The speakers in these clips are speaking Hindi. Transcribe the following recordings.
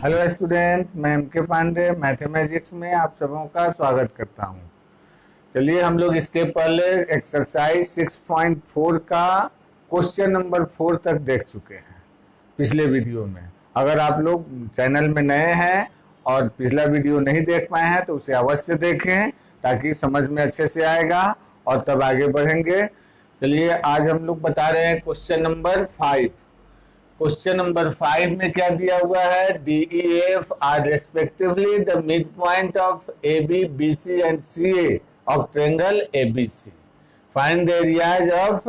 हेलो स्टूडेंट, मैं एम के पांडे मैथमेटिक्स में आप सबों का स्वागत करता हूं। चलिए हम लोग इसके पहले एक्सरसाइज 6.4 का क्वेश्चन नंबर 4 तक देख चुके हैं पिछले वीडियो में। अगर आप लोग चैनल में नए हैं और पिछला वीडियो नहीं देख पाए हैं तो उसे अवश्य देखें ताकि समझ में अच्छे से आएगा और तब आगे बढ़ेंगे। चलिए आज हम लोग बता रहे हैं क्वेश्चन नंबर 5। क्वेश्चन नंबर 5 में क्या दिया हुआ है? D E F are respectively the mid point of A B B C and C A of triangle A B C. Find the areas of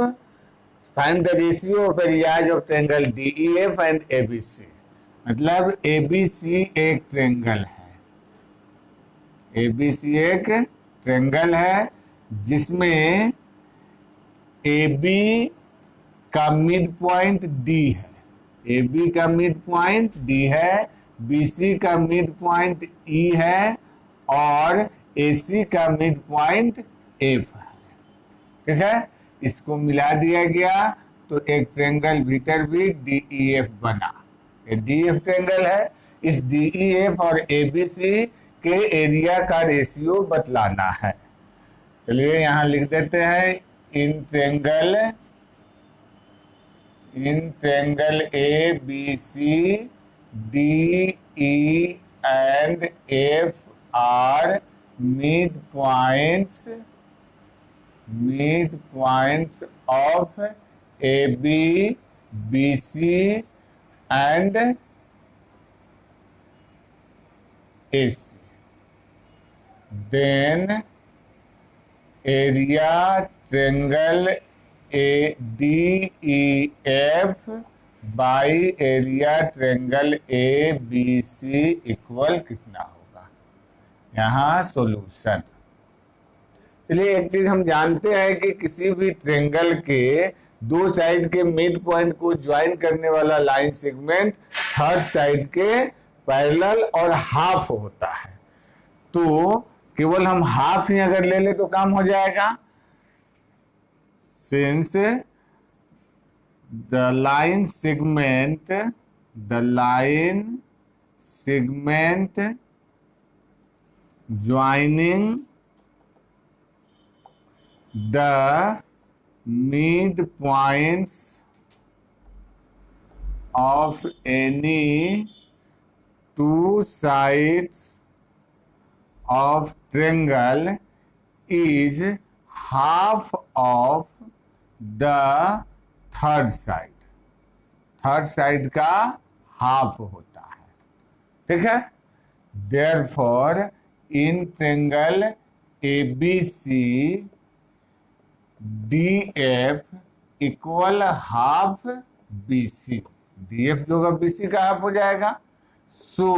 find the ratio of areas of triangle D E F and A B C. मतलब ए बी सी एक ट्रेंगल है, ए बी सी एक ट्रेंगल है जिसमें ए बी का मिड पॉइंट डी है, ए बी का मिड पॉइंट डी है, बी सी का मिड पॉइंट ई है और ए सी का मिड पॉइंट एफ है। ठीक है, इसको मिला दिया गया तो एक ट्रेंगल भीतर भी डी ई एफ बना। ये डी एफ ट्रेंगल है। इस डी ई एफ और ए बी सी के एरिया का रेशियो बतलाना है। चलिए यहाँ लिख देते हैं in triangle A B C D E and F are mid points of A B B C and A C. Then area triangle A D E F by area triangle A B C equal कितना होगा? यहाँ सॉल्यूशन। चलिए एक चीज हम जानते हैं कि किसी भी ट्रेंगल के दो साइड के मिड पॉइंट को ज्वाइन करने वाला लाइन सेगमेंट थर्ड साइड के पैरेलल और हाफ होता है। तो केवल हम हाफ ही अगर ले ले तो काम हो जाएगा। Since the line segment joining the midpoints of any two sides of triangle is half of the third side का हाफ होता है। ठीक है, therefore in triangle A B C D F equal half B C. D F जो बी सी का हाफ हो जाएगा। So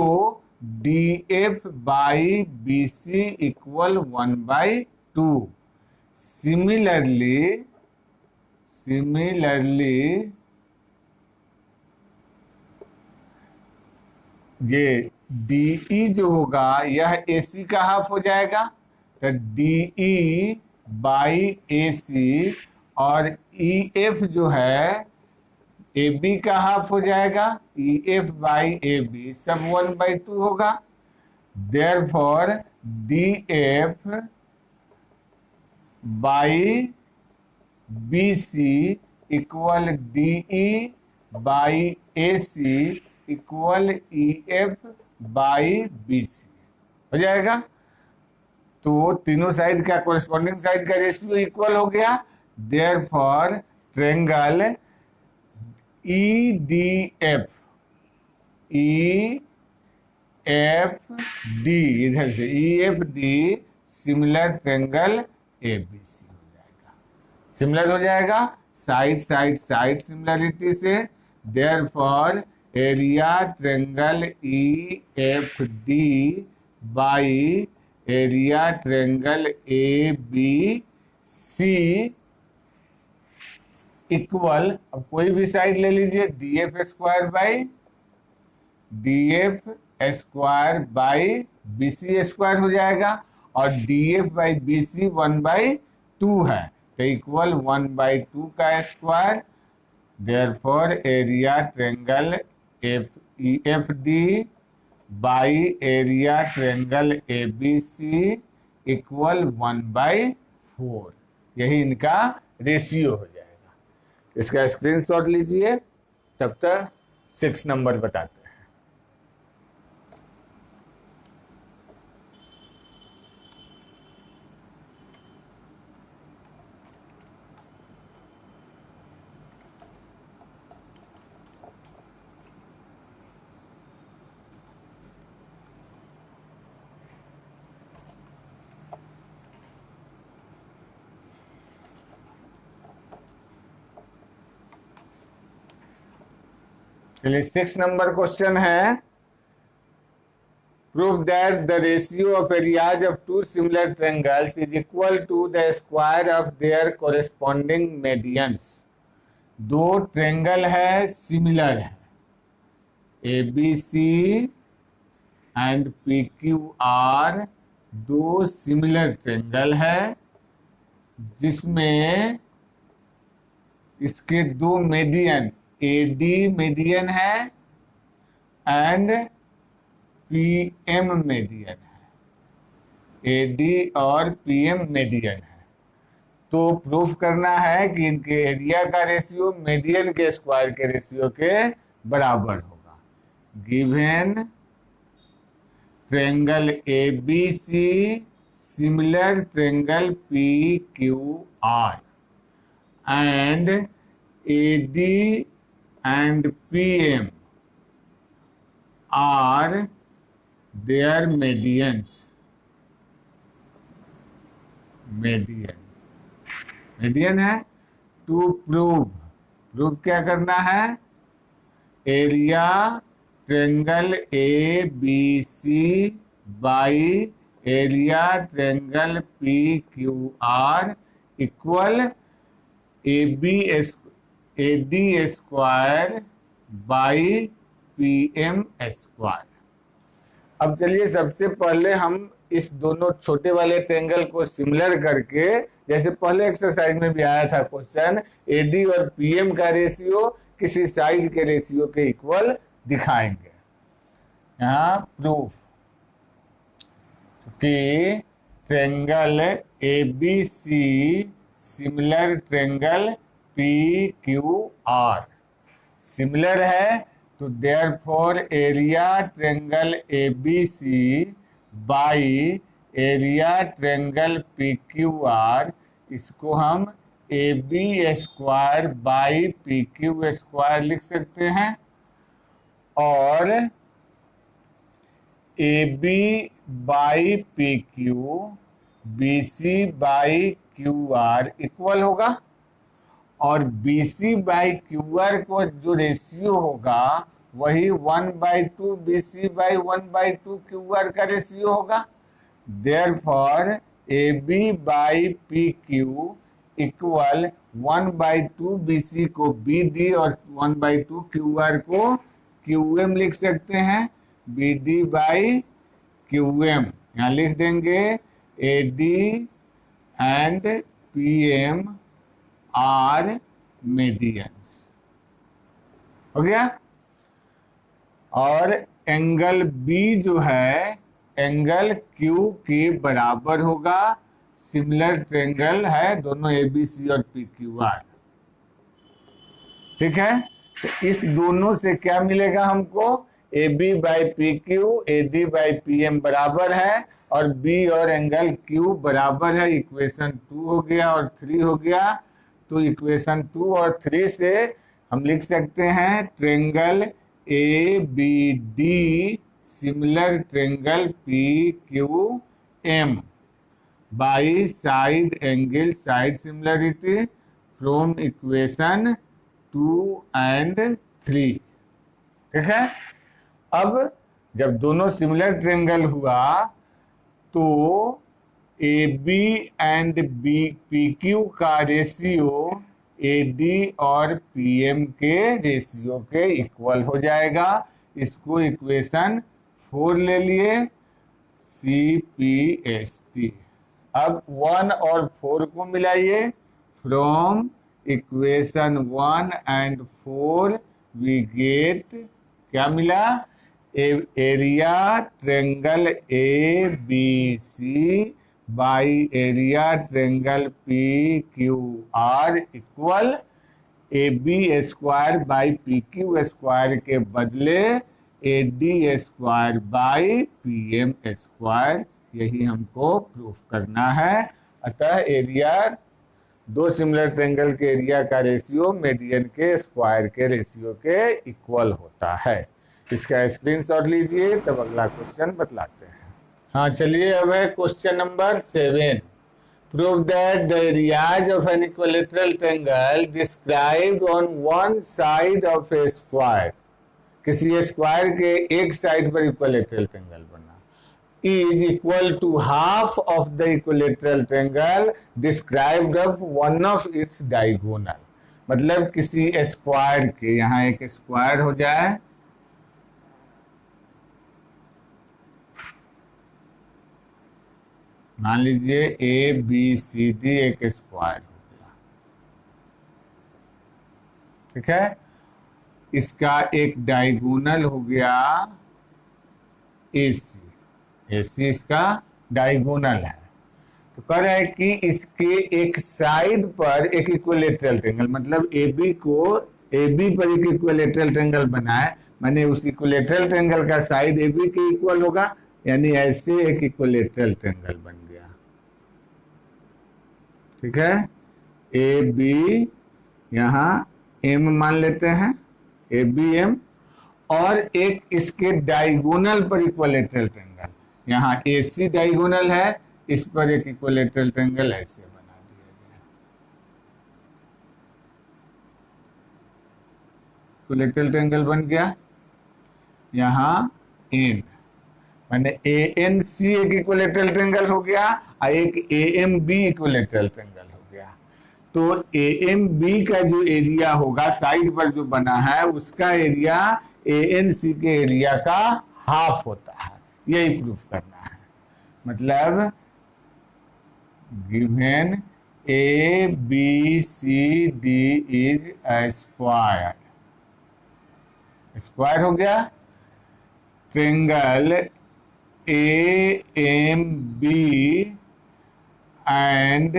D F by B C equal 1/2। Similarly ये DE जो होगा यह AC का हाफ हो जाएगा। तो DE बाई AC और EF जो है AB का हाफ हो जाएगा। EF बाई AB सब 1/2 होगा। Therefore DF by BC equal DE by AC equal EF by BC हो जाएगा। तो तीनों साइड का कोरिस्पॉन्डिंग साइड का रेशियो इक्वल हो गया। देयरफॉर ट्रेंगल EDF इधर से EFD similar triangle ABC similar हो जाएगा साइड सिमिलरिटी से। Therefore area triangle EFD by area triangle ABC equal, अब कोई भी साइड ले लीजिए, DF square by BC square हो जाएगा और DF बाई BC 1/2 है तो इक्वल 1/2 का square. Therefore area triangle EFD by area triangle ABC equal 1/4। यही इनका रेशियो हो जाएगा। इसका स्क्रीनशॉट लीजिए, तब तक 6 नंबर बताते हैं। चलिए 6 नंबर क्वेश्चन है, prove that the ratio of areas of two similar triangles is equal to the square of their corresponding medians. दो ट्रायंगल है, सिमिलर है, ABC एंड PQR दो सिमिलर ट्रायंगल है, जिसमें इसके दो मीडियन AD मीडियन है एंड PM मीडियन है। AD और PM मीडियन है। तो प्रूफ करना है कि इनके एरिया का रेशियो मीडियन के स्क्वायर के रेशियो के बराबर होगा। Given triangle ABC similar triangle PQR and AD and PM are their medians। Median है। टू प्रूव क्या करना है, area triangle ABC by area triangle PQR equal AD square by PM square. अब चलिए सबसे पहले हम इस दोनों छोटे वाले ट्रायंगल को सिमिलर करके, जैसे पहले एक्सरसाइज में भी आया था क्वेश्चन, AD और PM का रेशियो किसी साइड के रेशियो के इक्वल दिखाएंगे। यहाँ प्रूफ कि triangle ABC similar triangle PQR similar है, तो therefore area triangle ABC by area triangle PQR, इसको हम AB square by PQ square लिख सकते हैं, और AB by PQ BC by QR equal होगा, और BC बाई QR को जो रेशियो होगा वही 1/2 BC बाई 1/2 QR का रेशियो होगा। Therefore AB by PQ equal 1/2 BC को BD और 1/2 QR को QM लिख सकते हैं। BD बाई QM यहाँ लिख देंगे। AD and PM are medians, हो गया। और एंगल B जो है एंगल Q के बराबर होगा। सिमिलर ट्रायंगल है दोनों ABC और PQR, ठीक है। तो इस दोनों से क्या मिलेगा हमको, AB by PQ AD by PM बराबर है, और B और एंगल Q बराबर है। इक्वेशन 2 हो गया और 3 हो गया। तो इक्वेशन 2 और 3 से हम लिख सकते हैं triangle ABD similar triangle PQM by side angle side similarity from equation 2 and 3, ठीक है। अब जब दोनों सिमिलर ट्रायंगल हुआ तो AB एंड PQ का रेशियो AD और PM के रेशियो के इक्वल हो जाएगा। इसको इक्वेशन 4 ले लिए, CPST। अब 1 और 4 को मिलाइए। From equation 1 and 4 we get, क्या मिला, area triangle A B C by area triangle P Q R equal A B square by P Q square के बदले A D square by P M square, यही हमको प्रूफ करना है। अतः एरिया दो सिमिलर ट्रेंगल के एरिया का रेशियो मीडियन के स्क्वायर के रेशियो के इक्वल होता है। इसका स्क्रीनशॉट लीजिए, तब अगला क्वेश्चन बतलाते हैं। हाँ चलिए, अब है question number 7। Prove that the areas of an equilateral triangle described on one side of a square, किसी स्क्वायर के एक साइड पर इक्विलैटरल ट्रायंगल बना, is equal to half of the equilateral triangle described of one of its diagonal। मतलब किसी स्क्वायर के, यहाँ एक स्क्वायर हो जाए, मान लीजिए ए बी सी डी एक स्क्वायर हो गया, ठीक है। इसका एक डायगोनल हो गया ए सी, ऐसी इसका डायगोनल है। तो कह रहा है कि इसके एक साइड पर एक इक्विलैटरल ट्रायंगल, मतलब AB को AB पर एक इक्विलैटरल ट्रायंगल बनाए, माने उस इक्विलैटरल ट्रायंगल का साइड AB के इक्वल होगा, यानी ऐसे एक इक्विलैटरल ट्रायंगल बन गया, ठीक है। AB यहाँ M मान लेते हैं, ABM, और एक इसके डायगोनल पर इक्विलैटरल ट्रायंगल, यहाँ AC डायगोनल है, इस पर एक इक्विलैटरल ट्रायंगल ऐसे बना दिया गया। इक्विलैटरल ट्रायंगल बन गया, यहाँ N माने ANC एक इक्विलैटरल ट्रायंगल हो गया और एक AMB इक्विलैटरल ट्रायंगल हो गया। तो AMB का जो एरिया होगा साइड पर जो बना है, उसका एरिया ANC के एरिया का हाफ होता है, यही प्रूफ करना है। मतलब given A B C D is a square, square हो गया, triangle A M B and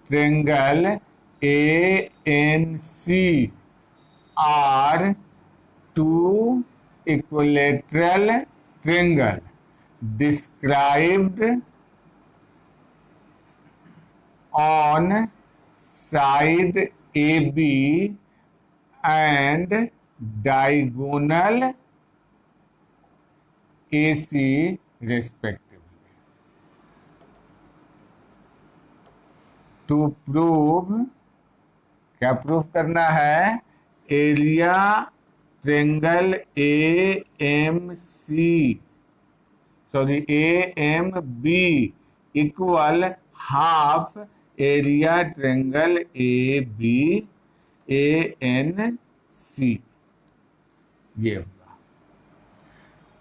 triangle A N C are two equilateral triangle described on side AB and diagonal AC respectively। To prove, क्या प्रूफ करना है, area triangle AMB equal half area triangle AB ANC, ये होगा।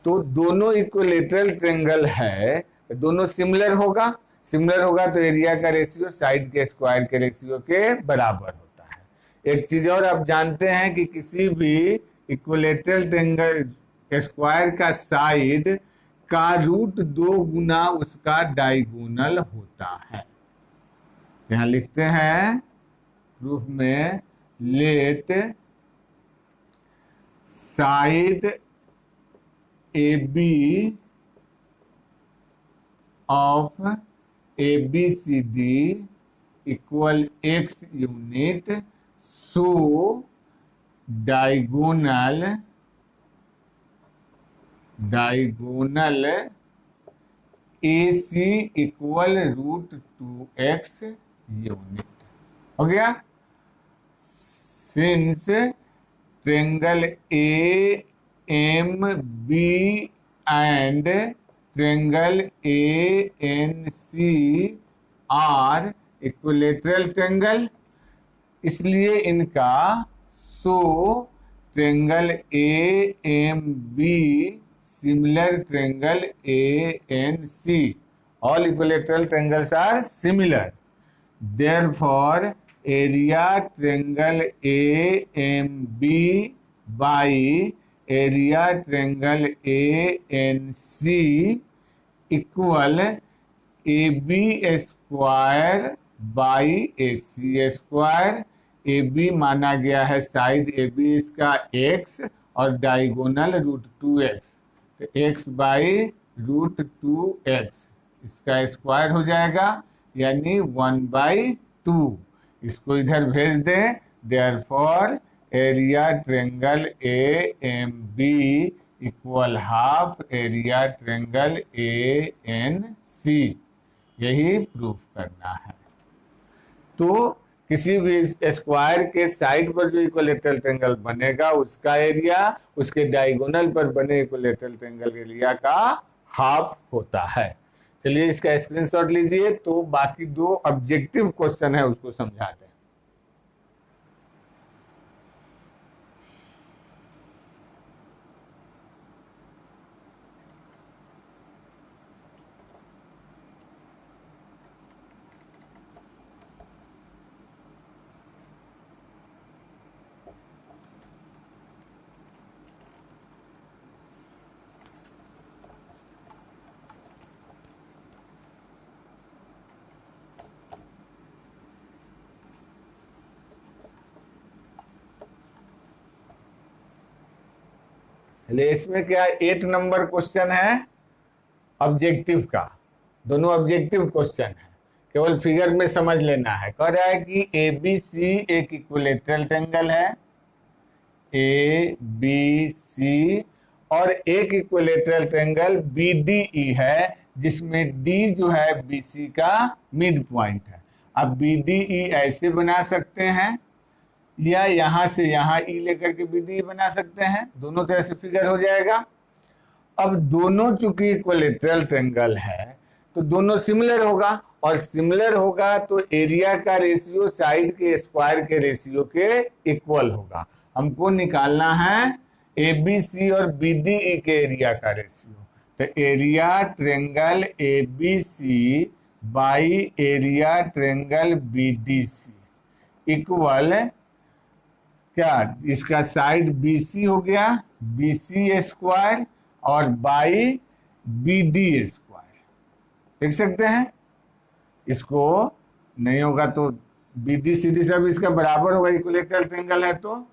तो दोनों इक्विलैटरल ट्रायंगल है, दोनों सिमिलर होगा, सिमिलर होगा तो एरिया का रेशियो साइड के स्क्वायर के रेशियो के बराबर होता है। एक चीज और आप जानते हैं कि किसी भी इक्विलैटरल ट्रायंगल स्क्वायर का साइड का रूट 2 गुना उसका डायगोनल होता है। यहां लिखते हैं प्रूफ में, let side AB of ABCD equal x unit, so diagonal AC equal root 2x unit हो गया। Since triangle AMB and triangle ANC are equilateral triangle, इसलिए इनका so triangle AMB similar triangle ANC, all equilateral triangles are similar, therefore area triangle AMB by area triangle ANC equal AB square by AC square. AB माना गया है साइड AB इसका x और डायगोनल √2x, तो x बाई √2x इसका स्क्वायर हो जाएगा यानी 1/2। इसको इधर भेज दें। Therefore area triangle AMB equal half area triangle ANC। यही प्रूफ करना है। तो किसी भी स्क्वायर के साइड पर जो इक्विलेटरल ट्रायंगल बनेगा उसका एरिया उसके डायगोनल पर बने इक्विलेटरल ट्रायंगल एरिया का हाफ होता है। चलिए इसका स्क्रीनशॉट लीजिए। तो बाकी दो ऑब्जेक्टिव क्वेश्चन है उसको समझा दें। चलिए इसमें क्या 8 नंबर क्वेश्चन है ऑब्जेक्टिव का। दोनों ऑब्जेक्टिव क्वेश्चन है, केवल फिगर में समझ लेना है। कह रहा है कि ABC एक इक्विलेटरल ट्रायंगल है ABC और एक इक्विलेटरल ट्रायंगल BDE है जिसमें D जो है BC का मिड पॉइंट है। अब BDE ऐसे बना सकते हैं या यहां से यहां E लेकर के BDE बना सकते हैं, दोनों तरह से फिगर हो जाएगा। अब दोनों चूंकि इक्विलेटरल ट्रायंगल है तो दोनों सिमिलर होगा और सिमिलर होगा तो एरिया का रेशियो साइड के स्क्वायर के रेशियो के इक्वल होगा। हमको निकालना है ABC और BDE के एरिया का रेशियो। तो area triangle ABC by area triangle BDC equal क्या, इसका साइड BC हो गया BC स्क्वायर और बाई BD स्क्वायर। देख सकते हैं, इसको नहीं होगा तो BD CD सब इसका बराबर होगा, इक्विलेटरल ट्रायंगल है तो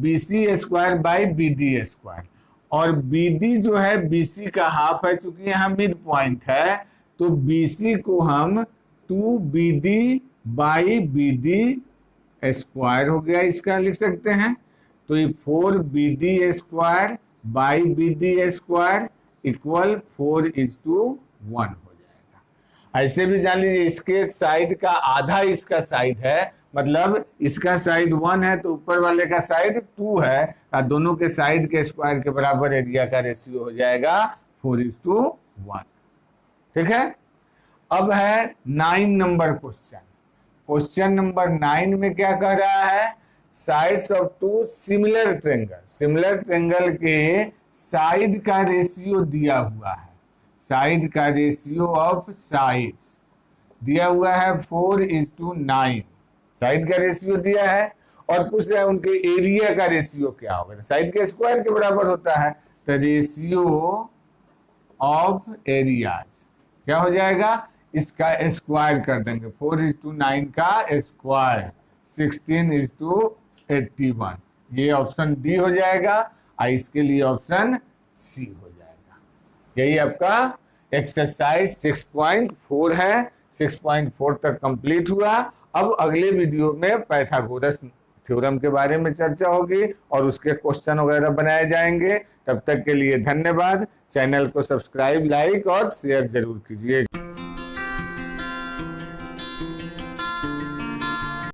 BC square by BD square. और BD जो है BC का हाफ है, चूंकि यहाँ मिड पॉइंट है तो BC को हम 2BD बाई BD स्क्वायर हो गया इसका लिख सकते हैं। तो ये 4BD square by BD square equal 4:1 हो जाएगा। ऐसे भी जान लीजिए इसके साइड का आधा इसका साइड है, मतलब इसका साइड 1 है तो ऊपर वाले का साइड 2 है और दोनों के साइड के स्क्वायर के बराबर एरिया का रेशियो हो जाएगा 4:1। ठीक है। अब है 9 नंबर क्वेश्चन। क्वेश्चन नंबर 9 में क्या कह रहा है, sides of two similar triangle. Similar triangle के साइड का रेशियो दिया हुआ है, साइड का रेशियो ऑफ साइड्स दिया हुआ है 4:9। साइड का रेशियो दिया है और पूछ रहा है उनके एरिया का रेशियो क्या होगा। साइड के स्क्वायर के बराबर होता है तो रेशियो ऑफ एरियाज क्या हो जाएगा, इसका स्क्वायर कर देंगे। 4:9 का स्क्वायर 16:81। ये ऑप्शन डी हो जाएगा और इसके लिए ऑप्शन सी हो जाएगा। यही आपका एक्सरसाइज 6.4 है। 6.4 तक कंप्लीट हुआ। अब अगले वीडियो में पाइथागोरस थ्योरम के बारे में चर्चा होगी और उसके क्वेश्चन वगैरह बनाए जाएंगे। तब तक के लिए धन्यवाद। चैनल को सब्सक्राइब, लाइक और शेयर जरूर कीजिए।